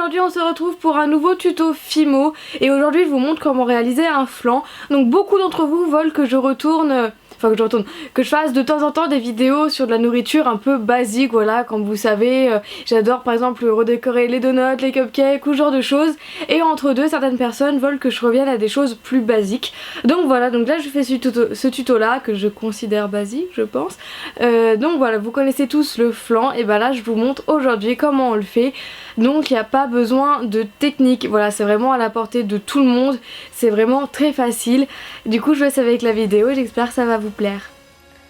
aujourd'hui on se retrouve pour un nouveau tuto Fimo et aujourd'hui je vous montre comment réaliser un flan. Donc beaucoup d'entre vous veulent que je retourne... que je fasse de temps en temps des vidéos sur de la nourriture un peu basique, voilà, comme vous savez, j'adore par exemple redécorer les donuts, les cupcakes ou ce genre de choses, et entre deux, certaines personnes veulent que je revienne à des choses plus basiques. Donc voilà, donc là je fais ce tuto là, que je considère basique je pense. Donc voilà, vous connaissez tous le flan, et ben là je vous montre aujourd'hui comment on le fait. Donc il n'y a pas besoin de technique, voilà, c'est vraiment à la portée de tout le monde, c'est vraiment très facile. Du coup je vous laisse avec la vidéo et j'espère que ça va vous plaire.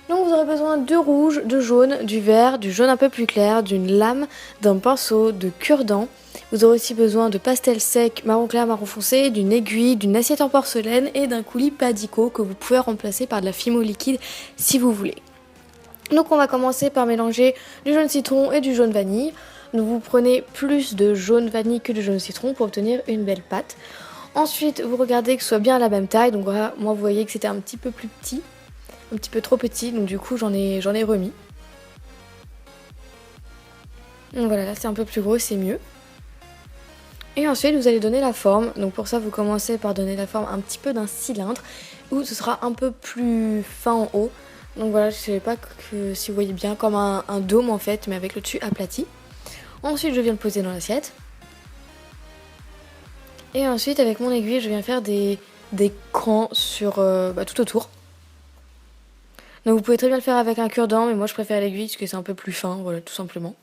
Donc vous aurez besoin de rouge, de jaune, du vert, du jaune un peu plus clair, d'une lame, d'un pinceau, de cure-dent. Vous aurez aussi besoin de pastel sec, marron clair, marron foncé, d'une aiguille, d'une assiette en porcelaine et d'un coulis Padico que vous pouvez remplacer par de la Fimo liquide si vous voulez. Donc on va commencer par mélanger du jaune citron et du jaune vanille. Donc vous prenez plus de jaune vanille que de jaune citron pour obtenir une belle pâte. Ensuite vous regardez que ce soit bien à la même taille. Donc voilà, moi vous voyez que c'était un petit peu plus petit, un petit peu trop petit, donc du coup j'en ai remis. Donc voilà, là c'est un peu plus gros, c'est mieux. Et ensuite vous allez donner la forme. Donc pour ça vous commencez par donner la forme un petit peu d'un cylindre où ce sera un peu plus fin en haut. Donc voilà, je sais pas si vous voyez bien, comme un dôme en fait, mais avec le dessus aplati. Ensuite je viens le poser dans l'assiette. Et ensuite avec mon aiguille je viens faire des crans sur tout autour. Donc vous pouvez très bien le faire avec un cure-dent, mais moi je préfère l'aiguille parce que c'est un peu plus fin, voilà, tout simplement.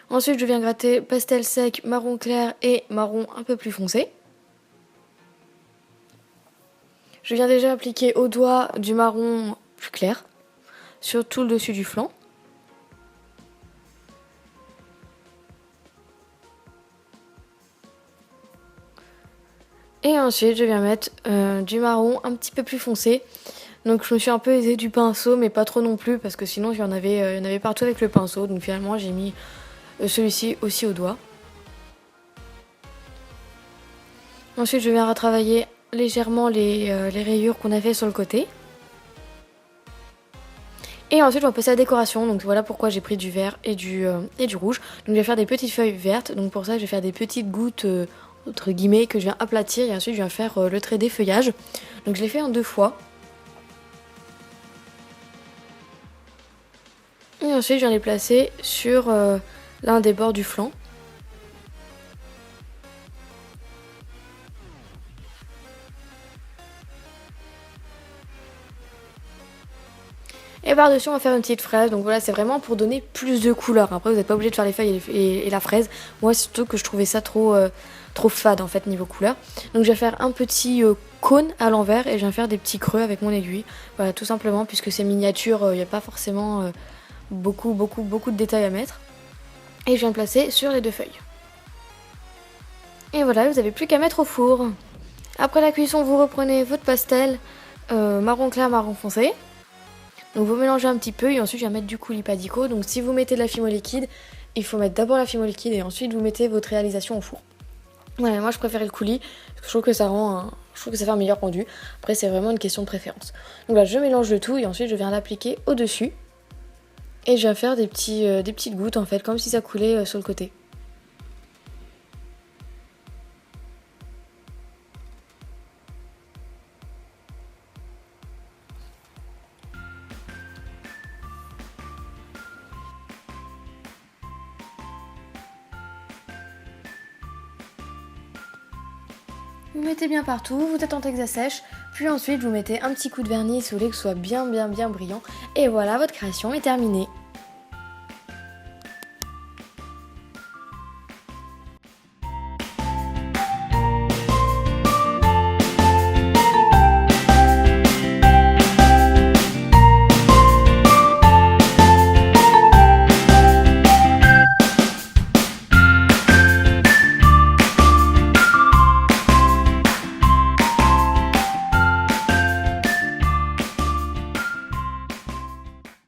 Ensuite je viens gratter pastel sec, marron clair et marron un peu plus foncé. Je viens déjà appliquer au doigt du marron plus clair sur tout le dessus du flan. Et ensuite je viens mettre du marron un petit peu plus foncé. Donc je me suis un peu aidée du pinceau, mais pas trop non plus, parce que sinon il y en avait partout avec le pinceau. Donc finalement j'ai mis celui-ci aussi au doigt. Ensuite je viens retravailler légèrement les rayures qu'on a fait sur le côté. Et ensuite je vais passer à la décoration, donc voilà pourquoi j'ai pris du vert et du rouge. Donc je vais faire des petites feuilles vertes, donc pour ça je vais faire des petites gouttes entre guillemets que je viens aplatir et ensuite je viens faire le trait des feuillages. Donc je l'ai fait en 2 fois. Et ensuite je viens les placer sur l'un des bords du flanc. Et par-dessus on va faire une petite fraise, donc voilà c'est vraiment pour donner plus de couleurs. Après vous n'êtes pas obligé de faire les feuilles et la fraise. Moi c'est surtout que je trouvais ça trop fade en fait niveau couleur. Donc je vais faire un petit cône à l'envers et je viens faire des petits creux avec mon aiguille. Voilà, tout simplement, puisque c'est miniature, il n'y a pas forcément beaucoup de détails à mettre. Et je viens le placer sur les 2 feuilles. Et voilà, vous n'avez plus qu'à mettre au four. Après la cuisson vous reprenez votre pastel marron clair, marron foncé. Donc vous mélangez un petit peu et ensuite je viens mettre du coulis Padico. Donc si vous mettez de la Fimo liquide, il faut mettre d'abord la Fimo liquide et ensuite vous mettez votre réalisation au four. Voilà, moi je préfère le coulis parce que je trouve que ça fait un meilleur rendu. Après c'est vraiment une question de préférence. Donc là je mélange le tout et ensuite je viens l'appliquer au dessus. Et je viens faire des petites gouttes en fait, comme si ça coulait sur le côté. Vous mettez bien partout, vous attendez que ça sèche, puis ensuite vous mettez un petit coup de vernis si vous voulez que ce soit bien brillant. Et voilà, votre création est terminée.